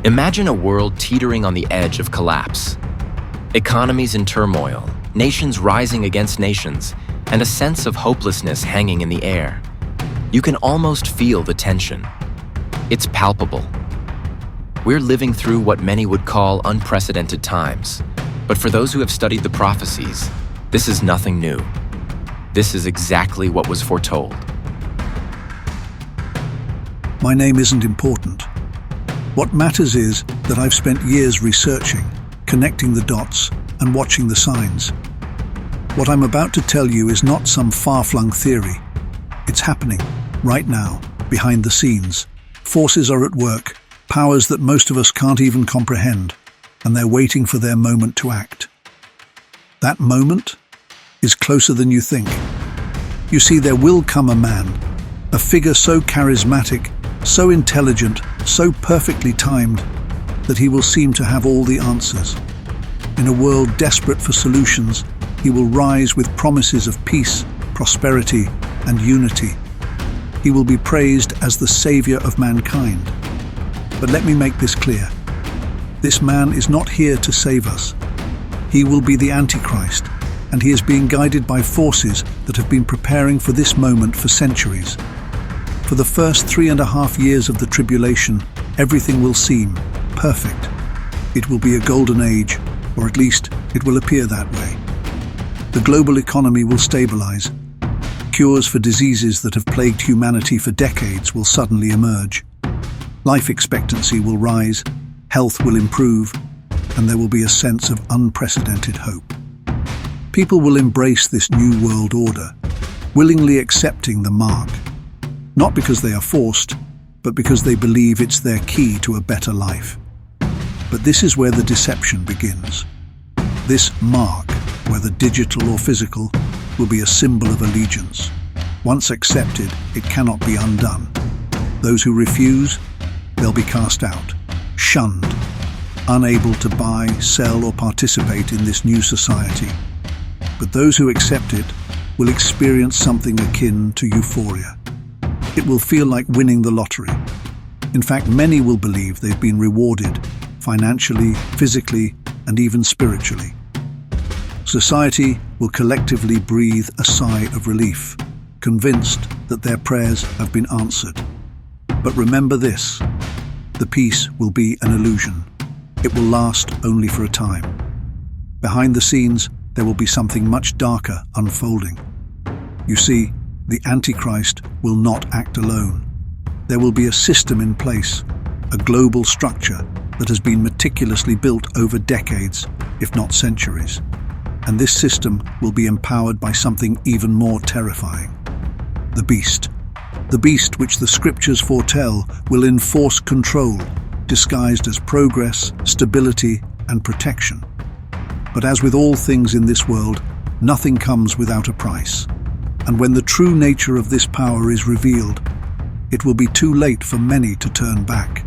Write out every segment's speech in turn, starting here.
Imagine a world teetering on the edge of collapse. Economies in turmoil, nations rising against nations, and a sense of hopelessness hanging in the air. You can almost feel the tension. It's palpable. We're living through what many would call unprecedented times. But for those who have studied the prophecies, this is nothing new. This is exactly what was foretold. My name isn't important. What matters is that I've spent years researching, connecting the dots, and watching the signs. What I'm about to tell you is not some far-flung theory. It's happening, right now, behind the scenes. Forces are at work, powers that most of us can't even comprehend, and they're waiting for their moment to act. That moment is closer than you think. You see, there will come a man, a figure so charismatic, so intelligent, so perfectly timed, that he will seem to have all the answers. In a world desperate for solutions, he will rise with promises of peace, prosperity, and unity. He will be praised as the savior of mankind. But let me make this clear. This man is not here to save us. He will be the Antichrist, and he is being guided by forces that have been preparing for this moment for centuries. For the first 3.5 years of the tribulation, everything will seem perfect. It will be a golden age, or at least it will appear that way. The global economy will stabilize. Cures for diseases that have plagued humanity for decades will suddenly emerge. Life expectancy will rise, health will improve, and there will be a sense of unprecedented hope. People will embrace this new world order, willingly accepting the mark, not because they are forced, but because they believe it's their key to a better life. But this is where the deception begins. This mark, whether digital or physical, will be a symbol of allegiance. Once accepted, it cannot be undone. Those who refuse, they'll be cast out, shunned, unable to buy, sell, or participate in this new society. But those who accept it will experience something akin to euphoria. It will feel like winning the lottery. In fact, many will believe they've been rewarded financially, physically, and even spiritually. Society will collectively breathe a sigh of relief, convinced that their prayers have been answered. But remember this, the peace will be an illusion. It will last only for a time. Behind the scenes, there will be something much darker unfolding. You see, the Antichrist will not act alone. There will be a system in place, a global structure that has been meticulously built over decades, if not centuries. And this system will be empowered by something even more terrifying. The beast. The beast which the scriptures foretell will enforce control, disguised as progress, stability, and protection. But as with all things in this world, nothing comes without a price. And when the true nature of this power is revealed, it will be too late for many to turn back.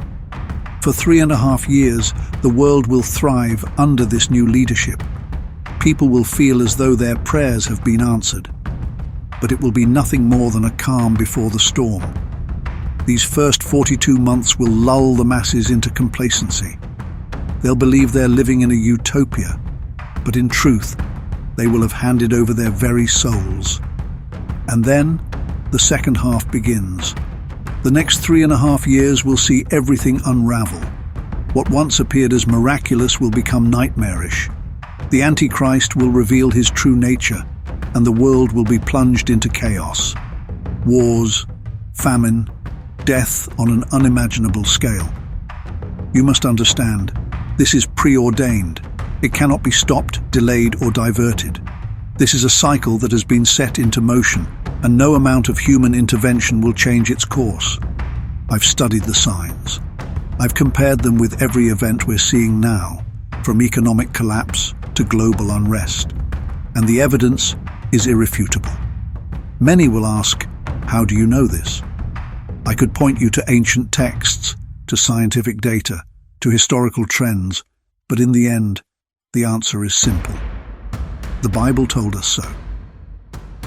For 3.5 years, the world will thrive under this new leadership. People will feel as though their prayers have been answered. But it will be nothing more than a calm before the storm. These first 42 months will lull the masses into complacency. They'll believe they're living in a utopia, but in truth, they will have handed over their very souls. And then, the second half begins. The next 3.5 years will see everything unravel. What once appeared as miraculous will become nightmarish. The Antichrist will reveal his true nature, and the world will be plunged into chaos. Wars, famine, death on an unimaginable scale. You must understand, this is preordained. It cannot be stopped, delayed, or diverted. This is a cycle that has been set into motion, and no amount of human intervention will change its course. I've studied the signs. I've compared them with every event we're seeing now, from economic collapse to global unrest. And the evidence is irrefutable. Many will ask, how do you know this? I could point you to ancient texts, to scientific data, to historical trends, but in the end, the answer is simple. The Bible told us so.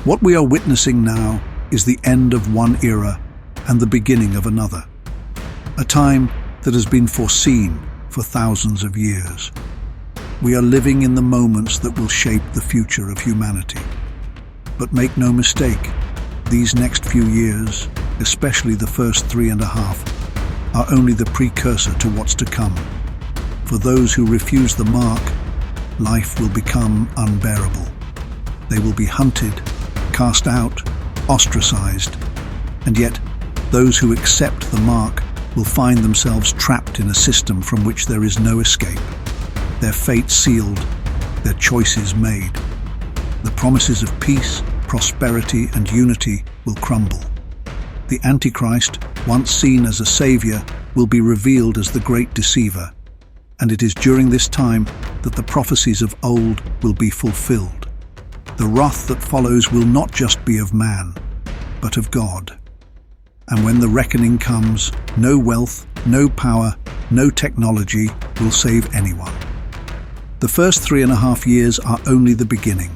What we are witnessing now is the end of one era and the beginning of another. A time that has been foreseen for thousands of years. We are living in the moments that will shape the future of humanity. But make no mistake, these next few years, especially the first 3.5, are only the precursor to what's to come. For those who refuse the mark, life will become unbearable. They will be hunted, cast out, ostracized, and yet those who accept the mark will find themselves trapped in a system from which there is no escape. Their fate sealed, their choices made. The promises of peace, prosperity, and unity will crumble. The Antichrist, once seen as a savior, will be revealed as the great deceiver, and it is during this time that the prophecies of old will be fulfilled. The wrath that follows will not just be of man, but of God. And when the reckoning comes, no wealth, no power, no technology will save anyone. The first 3.5 years are only the beginning,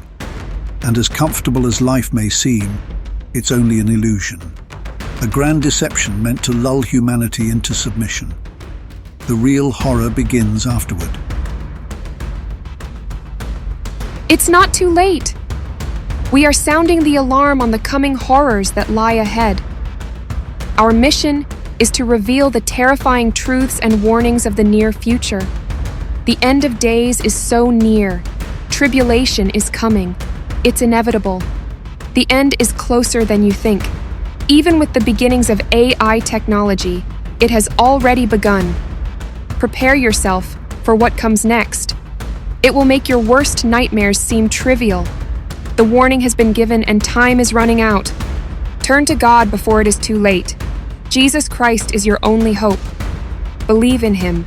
and as comfortable as life may seem, it's only an illusion. A grand deception meant to lull humanity into submission. The real horror begins afterward. It's not too late. We are sounding the alarm on the coming horrors that lie ahead. Our mission is to reveal the terrifying truths and warnings of the near future. The end of days is so near. Tribulation is coming. It's inevitable. The end is closer than you think. Even with the beginnings of AI technology, it has already begun. Prepare yourself for what comes next. It will make your worst nightmares seem trivial. The warning has been given and time is running out. Turn to God before it is too late. Jesus Christ is your only hope. Believe in Him.